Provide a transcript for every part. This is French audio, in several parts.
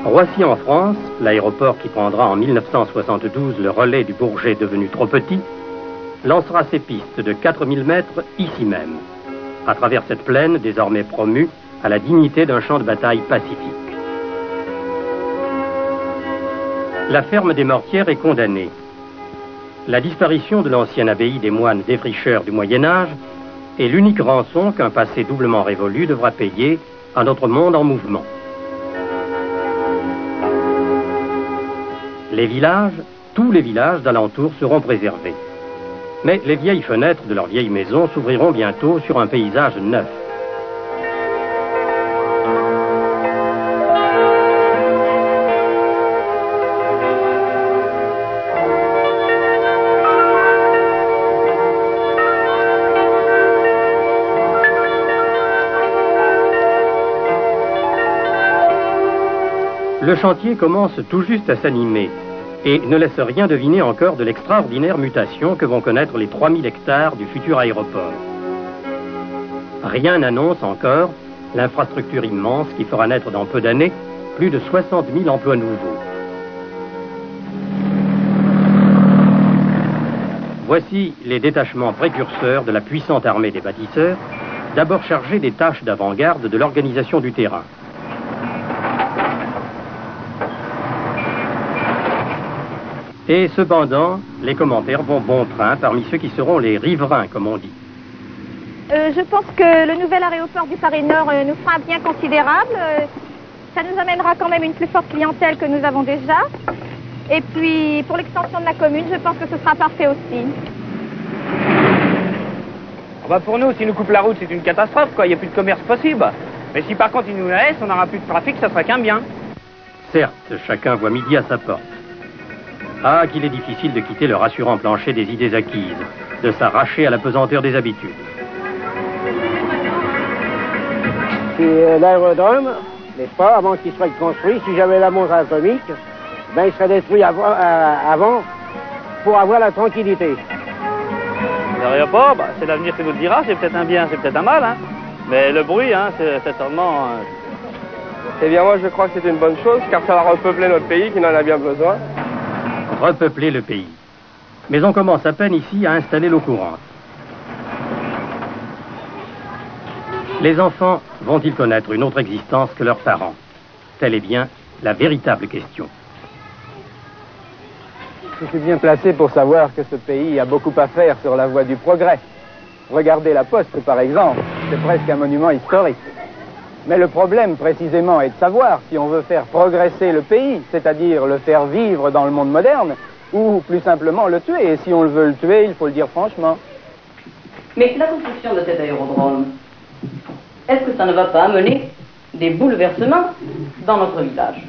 Roissy en France, l'aéroport qui prendra en 1972 le relais du Bourget devenu trop petit, lancera ses pistes de 4000 mètres ici même, à travers cette plaine désormais promue à la dignité d'un champ de bataille pacifique. La ferme des Mortières est condamnée. La disparition de l'ancienne abbaye des moines défricheurs du Moyen-Âge est l'unique rançon qu'un passé doublement révolu devra payer à notre monde en mouvement. Les villages, tous les villages d'alentour seront préservés. Mais les vieilles fenêtres de leurs vieilles maisons s'ouvriront bientôt sur un paysage neuf. Le chantier commence tout juste à s'animer et ne laisse rien deviner encore de l'extraordinaire mutation que vont connaître les 3000 hectares du futur aéroport. Rien n'annonce encore l'infrastructure immense qui fera naître dans peu d'années plus de 60 000 emplois nouveaux. Voici les détachements précurseurs de la puissante armée des bâtisseurs, d'abord chargés des tâches d'avant-garde de l'organisation du terrain. Et cependant, les commentaires vont bon train parmi ceux qui seront les riverains, comme on dit. Je pense que le nouvel aéroport du Paris Nord nous fera un bien considérable. Ça nous amènera quand même une plus forte clientèle que nous avons déjà. Et puis, pour l'extension de la commune, je pense que ce sera parfait aussi. Pour nous, s'ils nous coupent la route, c'est une catastrophe, quoi. Il n'y a plus de commerce possible. Mais si par contre ils nous la laissent, on n'aura plus de trafic, ça serait qu'un bien. Certes, chacun voit midi à sa porte. Ah, qu'il est difficile de quitter le rassurant plancher des idées acquises, de s'arracher à la pesanteur des habitudes. Puis l'aérodrome, n'est-ce pas, avant qu'il soit construit, si j'avais la bombe atomique, ben il serait détruit avant pour avoir la tranquillité. L'aéroport, c'est l'avenir qui nous le dira, c'est peut-être un bien, c'est peut-être un mal, hein. Mais le bruit, c'est certainement... Eh bien moi je crois que c'est une bonne chose, car ça va repeupler notre pays qui en a bien besoin. Repeupler le pays. Mais on commence à peine ici à installer l'eau courante. Les enfants vont-ils connaître une autre existence que leurs parents? Telle est bien la véritable question. Je suis bien placé pour savoir que ce pays a beaucoup à faire sur la voie du progrès. Regardez la Poste, par exemple. C'est presque un monument historique. Mais le problème, précisément, est de savoir si on veut faire progresser le pays, c'est-à-dire le faire vivre dans le monde moderne, ou plus simplement le tuer. Et si on veut le tuer, il faut le dire franchement. Mais la construction de cet aérodrome, est-ce que ça ne va pas amener des bouleversements dans notre village?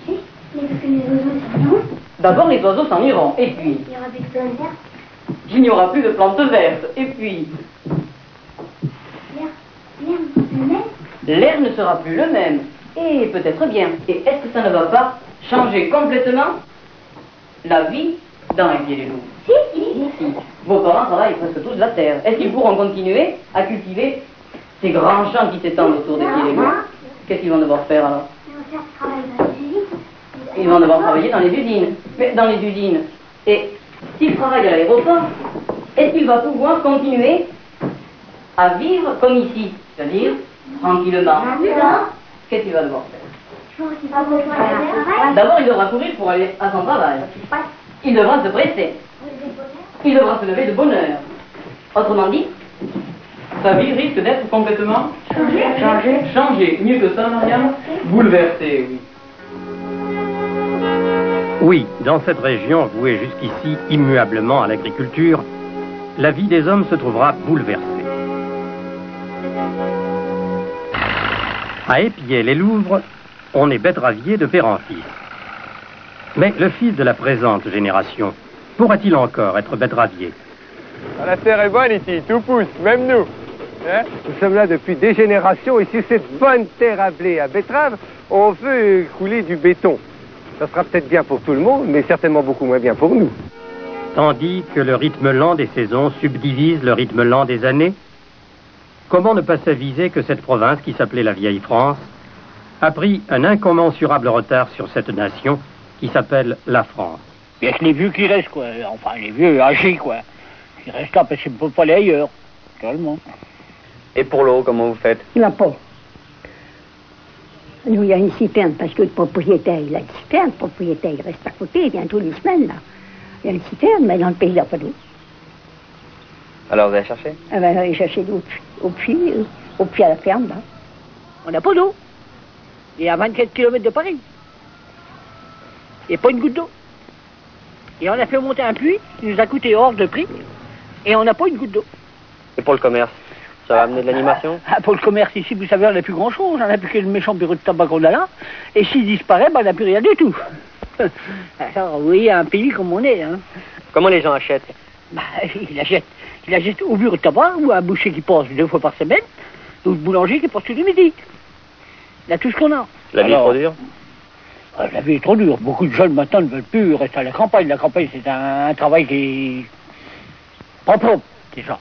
Si, mais parce que les oiseaux s'en iront. D'abord, les oiseaux s'en iront, et puis... Il y aura des plantes vertes. Il n'y aura plus de plantes vertes, et puis... L'air ne sera plus le même, et peut-être bien. Et est-ce que ça ne va pas changer complètement la vie dans les Pieds-les-Loups? Si. Vos parents travaillent presque tous la terre. Est-ce qu'ils pourront continuer à cultiver ces grands champs qui s'étendent autour des Pieds-les-Loups? Qu'est-ce qu'ils vont devoir faire alors? Ils vont devoir travailler dans les usines. Mais dans les usines. Et s'ils travaillent à l'aéroport, est-ce qu'il va pouvoir continuer à vivre comme ici? C'est-à-dire tranquillement. Qu'est-ce qu'il va devoir faire? D'abord, il devra courir pour aller à son travail. Il devra se presser. Il devra se lever de bonne heure. Autrement dit, sa vie risque d'être complètement changée. Mieux que ça, Marianne? Bouleversée, oui. Oui, dans cette région vouée jusqu'ici immuablement à l'agriculture, la vie des hommes se trouvera bouleversée. À Épiais-les-Louvres, on est betteravier de père en fils. Mais le fils de la présente génération pourra-t-il encore être betteravier? La terre est bonne ici, tout pousse, même nous. Hein? Nous sommes là depuis des générations et sur cette bonne terre à blé, à betterave, on veut couler du béton. Ça sera peut-être bien pour tout le monde, mais certainement beaucoup moins bien pour nous. Tandis que le rythme lent des saisons subdivise le rythme lent des années, comment ne pas s'aviser que cette province qui s'appelait la Vieille France a pris un incommensurable retard sur cette nation qui s'appelle la France. Il y a que les vieux qui restent, quoi. Enfin, les vieux âgés, quoi. Ils restent là parce qu'ils ne peuvent pas aller ailleurs. Naturellement. Et pour l'eau, comment vous faites? Il n'y en a pas. Nous, il y a une citerne, parce que le propriétaire, il a une citerne. Le propriétaire, il reste à côté, il vient tous les semaines, là. Il y a une citerne, mais dans le pays, il n'y a pas d'eau. Alors vous allez chercher? Ah ben, aller chercher l'eau au puits à la ferme, là. On n'a pas d'eau. Il est à 24 km de Paris. Il n'y a pas une goutte d'eau. Et on a fait monter un puits, il nous a coûté hors de prix, et on n'a pas une goutte d'eau. Et pour le commerce, ça va amener de l'animation? Pour le commerce ici, vous savez, on n'a plus grand-chose. On n'a plus que le méchant bureau de tabac qu'on a là. Et s'il disparaît, ben, on n'a plus rien du tout. Alors, vous voyez, un pays comme on est. Hein. Comment les gens achètent? Bah, il achète au bureau de tabac, ou à un boucher qui passe 2 fois par semaine, ou le boulanger qui passe tous les midis. Il a tout ce qu'on a. La vie est trop dure? La vie est trop dure. Beaucoup de jeunes maintenant ne veulent plus rester à la campagne. La campagne, c'est un travail qui est pas propre, déjà.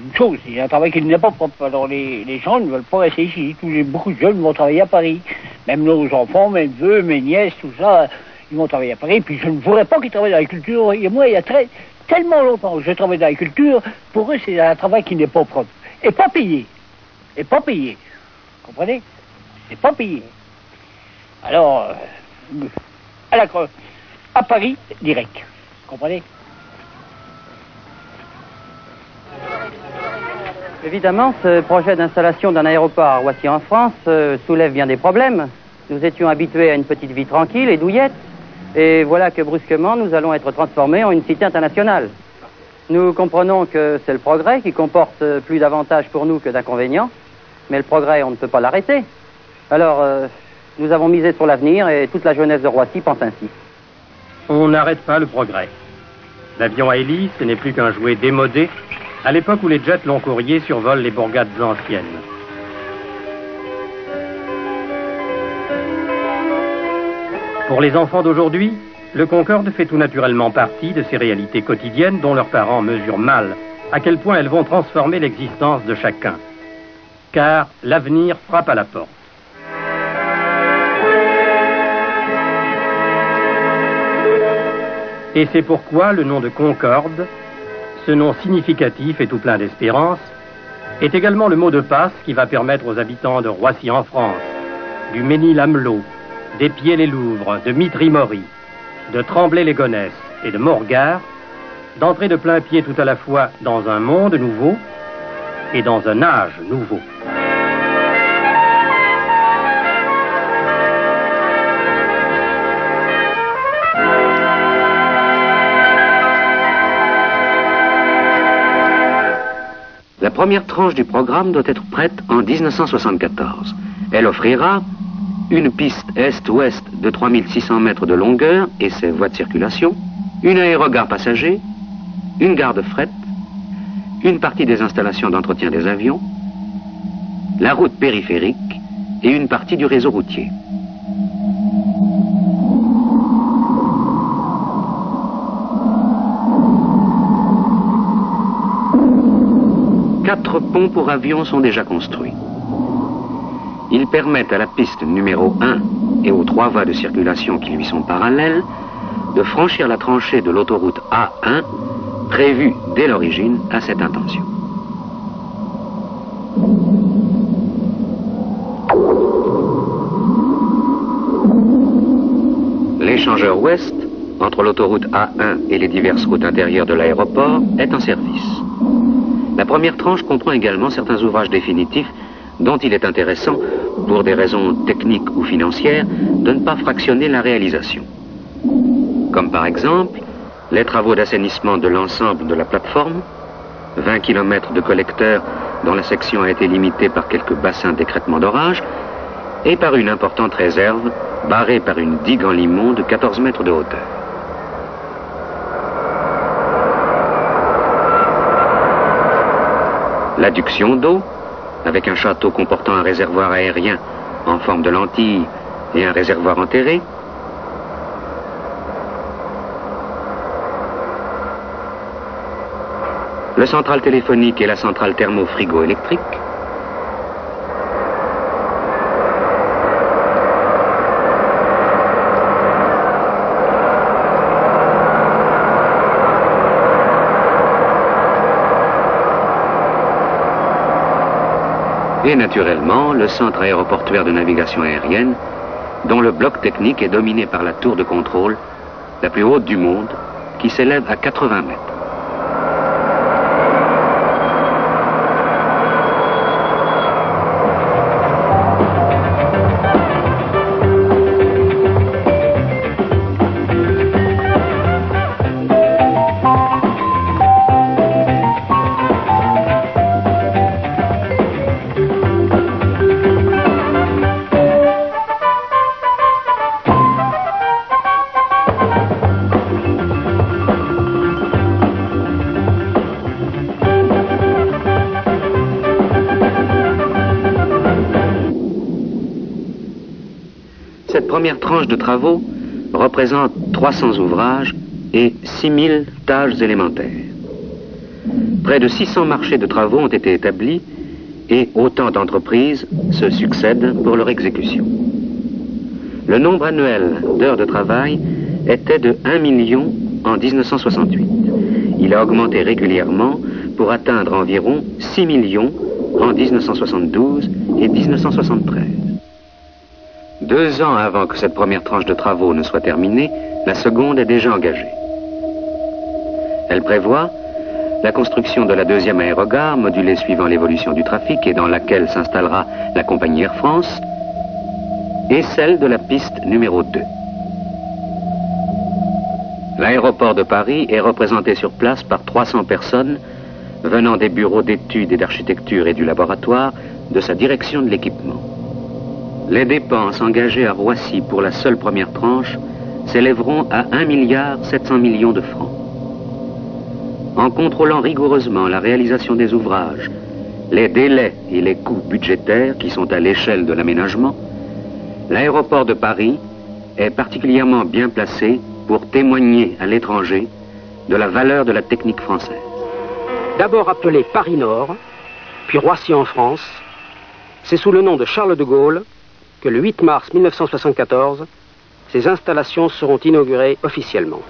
Une chose, c'est un travail qui n'est pas propre. Alors les gens ne veulent pas rester ici. Beaucoup de jeunes vont travailler à Paris. Même nos enfants, mes neveux, mes nièces, tout ça, ils vont travailler à Paris. Puis je ne voudrais pas qu'ils travaillent dans l'agriculture. Et moi, il y a tellement longtemps que je travaille dans l'agriculture, pour eux, c'est un travail qui n'est pas propre. Et pas payé. Et pas payé. Vous comprenez? C'est pas payé. Alors, à Paris, direct. Vous comprenez? Évidemment, ce projet d'installation d'un aéroport à Roissy en France soulève bien des problèmes. Nous étions habitués à une petite vie tranquille et douillette, et voilà que brusquement, nous allons être transformés en une cité internationale. Nous comprenons que c'est le progrès qui comporte plus d'avantages pour nous que d'inconvénients, mais le progrès, on ne peut pas l'arrêter. Alors, nous avons misé sur l'avenir et toute la jeunesse de Roissy pense ainsi. On n'arrête pas le progrès. L'avion à hélice, ce n'est plus qu'un jouet démodé, à l'époque où les jets long courrier survolent les bourgades anciennes. Pour les enfants d'aujourd'hui, le Concorde fait tout naturellement partie de ces réalités quotidiennes dont leurs parents mesurent mal à quel point elles vont transformer l'existence de chacun. Car l'avenir frappe à la porte. Et c'est pourquoi le nom de Concorde, ce nom significatif et tout plein d'espérance, est également le mot de passe qui va permettre aux habitants de Roissy en France, du Mesnil-Amelot, d'Épier-les-Louvres, de Mitry-Mory, de Tremblay-les-Gonesse et de Morgard, d'entrer de plein pied tout à la fois dans un monde nouveau et dans un âge nouveau. La première tranche du programme doit être prête en 1974. Elle offrira une piste est-ouest de 3600 mètres de longueur et ses voies de circulation, une aérogare passager, une gare de fret, une partie des installations d'entretien des avions, la route périphérique et une partie du réseau routier. Quatre ponts pour avions sont déjà construits. Ils permettent à la piste numéro 1 et aux 3 voies de circulation qui lui sont parallèles de franchir la tranchée de l'autoroute A1 prévue dès l'origine à cette intention. L'échangeur ouest, entre l'autoroute A1 et les diverses routes intérieures de l'aéroport, est en service. La première tranche comprend également certains ouvrages définitifs dont il est intéressant, pour des raisons techniques ou financières, de ne pas fractionner la réalisation. Comme par exemple, les travaux d'assainissement de l'ensemble de la plateforme, 20 km de collecteurs dont la section a été limitée par quelques bassins d'écrêtement d'orage, et par une importante réserve barrée par une digue en limon de 14 mètres de hauteur. L'adduction d'eau, avec un château comportant un réservoir aérien en forme de lentille et un réservoir enterré. Le central téléphonique et la centrale thermo-frigo électrique. Et naturellement, le centre aéroportuaire de navigation aérienne, dont le bloc technique est dominé par la tour de contrôle, la plus haute du monde, qui s'élève à 80 mètres. Cette première tranche de travaux représente 300 ouvrages et 6000 tâches élémentaires. Près de 600 marchés de travaux ont été établis et autant d'entreprises se succèdent pour leur exécution. Le nombre annuel d'heures de travail était de 1 million en 1968. Il a augmenté régulièrement pour atteindre environ 6 millions en 1972 et 1973. 2 ans avant que cette première tranche de travaux ne soit terminée, la seconde est déjà engagée. Elle prévoit la construction de la deuxième aérogare, modulée suivant l'évolution du trafic et dans laquelle s'installera la compagnie Air France, et celle de la piste numéro 2. L'aéroport de Paris est représenté sur place par 300 personnes venant des bureaux d'études et d'architecture et du laboratoire de sa direction de l'équipement. Les dépenses engagées à Roissy pour la seule première tranche s'élèveront à 1,7 milliard de francs. En contrôlant rigoureusement la réalisation des ouvrages, les délais et les coûts budgétaires qui sont à l'échelle de l'aménagement, l'aéroport de Paris est particulièrement bien placé pour témoigner à l'étranger de la valeur de la technique française. D'abord appelé Paris Nord, puis Roissy en France, c'est sous le nom de Charles de Gaulle que le 8 mars 1974, ces installations seront inaugurées officiellement.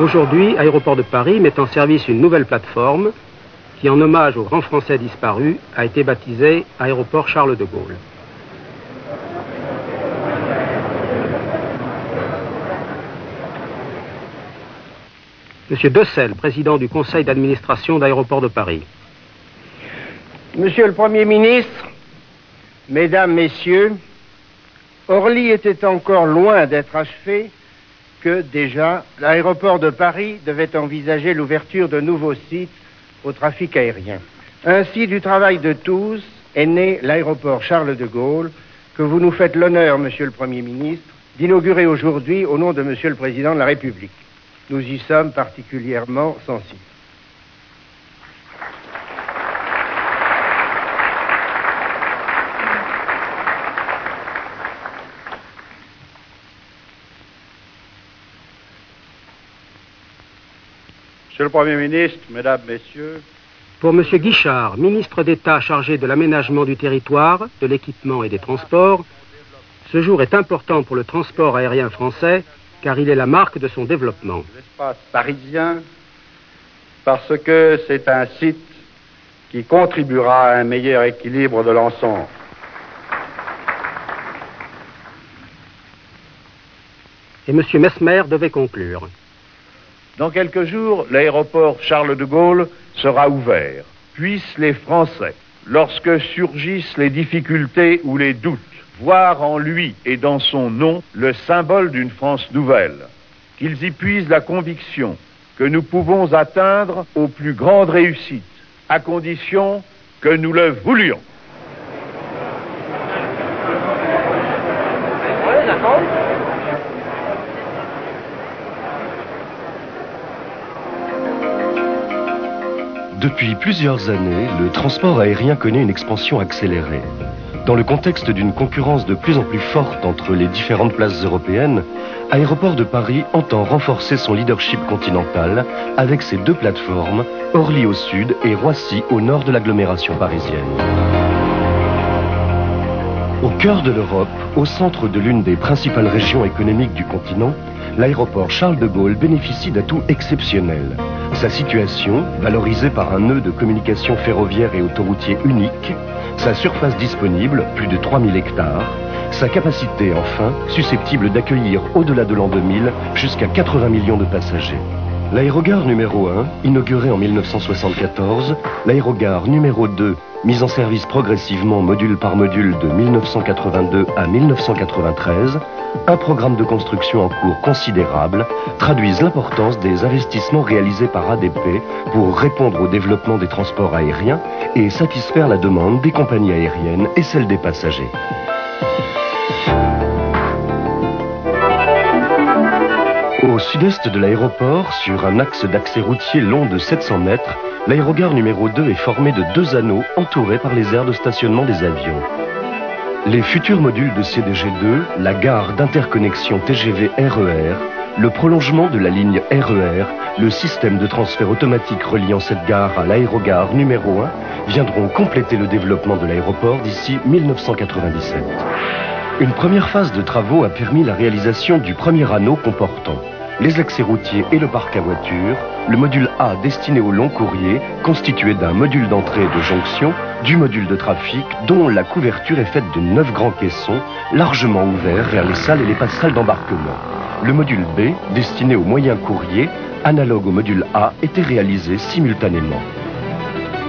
Aujourd'hui, Aéroport de Paris met en service une nouvelle plateforme qui, en hommage au grand Français disparu, a été baptisée Aéroport Charles de Gaulle. Monsieur Decelles, président du conseil d'administration d'Aéroport de Paris. Monsieur le Premier ministre, Mesdames, Messieurs, Orly était encore loin d'être achevé que déjà l'aéroport de Paris devait envisager l'ouverture de nouveaux sites au trafic aérien. Ainsi, du travail de tous est né l'aéroport Charles de Gaulle, que vous nous faites l'honneur, Monsieur le Premier ministre, d'inaugurer aujourd'hui au nom de Monsieur le Président de la République. Nous y sommes particulièrement sensibles. Monsieur le Premier ministre, Mesdames, Messieurs. Pour M. Guichard, ministre d'État chargé de l'aménagement du territoire, de l'équipement et des transports, ce jour est important pour le transport aérien français car il est la marque de son développement. L'espace parisien, parce que c'est un site qui contribuera à un meilleur équilibre de l'ensemble. Et M. Messmer devait conclure. Dans quelques jours, l'aéroport Charles de Gaulle sera ouvert. Puissent les Français, lorsque surgissent les difficultés ou les doutes, voir en lui et dans son nom le symbole d'une France nouvelle. Qu'ils y puisent la conviction que nous pouvons atteindre aux plus grandes réussites, à condition que nous le voulions. Depuis plusieurs années, le transport aérien connaît une expansion accélérée. Dans le contexte d'une concurrence de plus en plus forte entre les différentes places européennes, Aéroport de Paris entend renforcer son leadership continental avec ses 2 plateformes, Orly au sud et Roissy au nord de l'agglomération parisienne. Au cœur de l'Europe, au centre de l'une des principales régions économiques du continent, l'aéroport Charles de Gaulle bénéficie d'atouts exceptionnels. Sa situation, valorisée par un nœud de communication ferroviaire et autoroutier unique, sa surface disponible, plus de 3000 hectares, sa capacité, enfin, susceptible d'accueillir au-delà de l'an 2000 jusqu'à 80 millions de passagers. L'aérogare numéro 1, inauguré en 1974, l'aérogare numéro 2, mise en service progressivement module par module de 1982 à 1993, un programme de construction en cours considérable, traduisent l'importance des investissements réalisés par ADP pour répondre au développement des transports aériens et satisfaire la demande des compagnies aériennes et celle des passagers. Au sud-est de l'aéroport, sur un axe d'accès routier long de 700 mètres, l'aérogare numéro 2 est formé de 2 anneaux entourés par les aires de stationnement des avions. Les futurs modules de CDG2, la gare d'interconnexion TGV-RER, le prolongement de la ligne RER, le système de transfert automatique reliant cette gare à l'aérogare numéro 1 viendront compléter le développement de l'aéroport d'ici 1997. Une première phase de travaux a permis la réalisation du premier anneau comportant les accès routiers et le parc à voitures, le module A destiné au long courrier, constitué d'un module d'entrée et de jonction, du module de trafic, dont la couverture est faite de 9 grands caissons, largement ouverts vers les salles et les passerelles d'embarquement. Le module B, destiné au moyen courrier, analogue au module A, était réalisé simultanément.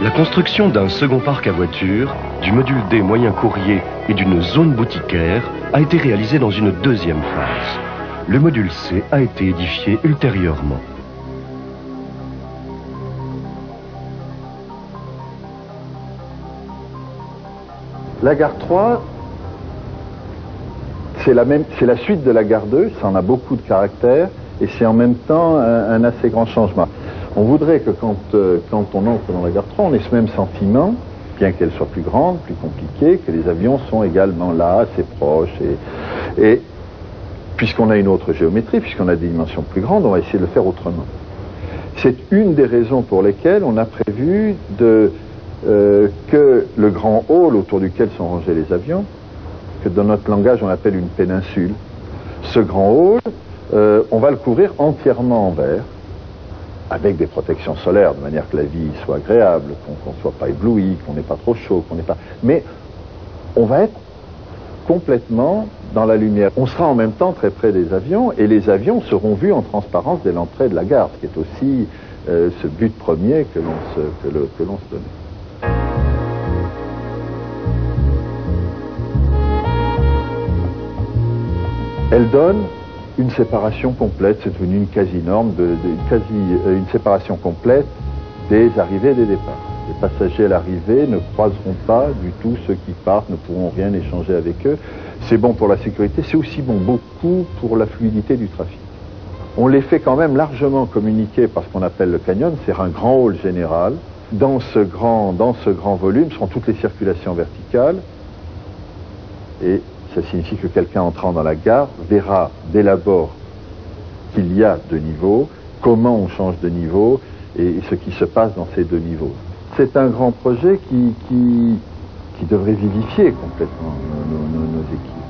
La construction d'un second parc à voitures, du module D moyen courrier et d'une zone boutiquaire a été réalisée dans une deuxième phase. Le module C a été édifié ultérieurement. La gare 3, c'est la suite de la gare 2, ça en a beaucoup de caractère et c'est en même temps un assez grand changement. On voudrait que quand on entre dans la gare 3, on ait ce même sentiment, bien qu'elle soit plus grande, plus compliquée, que les avions sont également là, assez proches. Et puisqu'on a une autre géométrie, puisqu'on a des dimensions plus grandes, on va essayer de le faire autrement. C'est une des raisons pour lesquelles on a prévu que le grand hall autour duquel sont rangés les avions, que dans notre langage on appelle une péninsule, ce grand hall, on va le couvrir entièrement en verre, avec des protections solaires, de manière que la vie soit agréable, qu'on ne soit pas ébloui, qu'on n'ait pas trop chaud, Mais on va être complètement dans la lumière. On sera en même temps très près des avions, et les avions seront vus en transparence dès l'entrée de la gare, ce qui est aussi ce but premier que l'on se donne. Elle donne une séparation complète, c'est devenu une quasi-norme, une séparation complète des arrivées et des départs. Les passagers à l'arrivée ne croiseront pas du tout ceux qui partent, ne pourront rien échanger avec eux. C'est bon pour la sécurité, c'est aussi bon beaucoup pour la fluidité du trafic. On les fait quand même largement communiquer par ce qu'on appelle le canyon, c'est un grand hall général. Dans ce grand volume seront toutes les circulations verticales et ça signifie que quelqu'un entrant dans la gare verra dès l'abord qu'il y a 2 niveaux, comment on change de niveau et ce qui se passe dans ces 2 niveaux. C'est un grand projet qui devrait vivifier complètement nos équipes.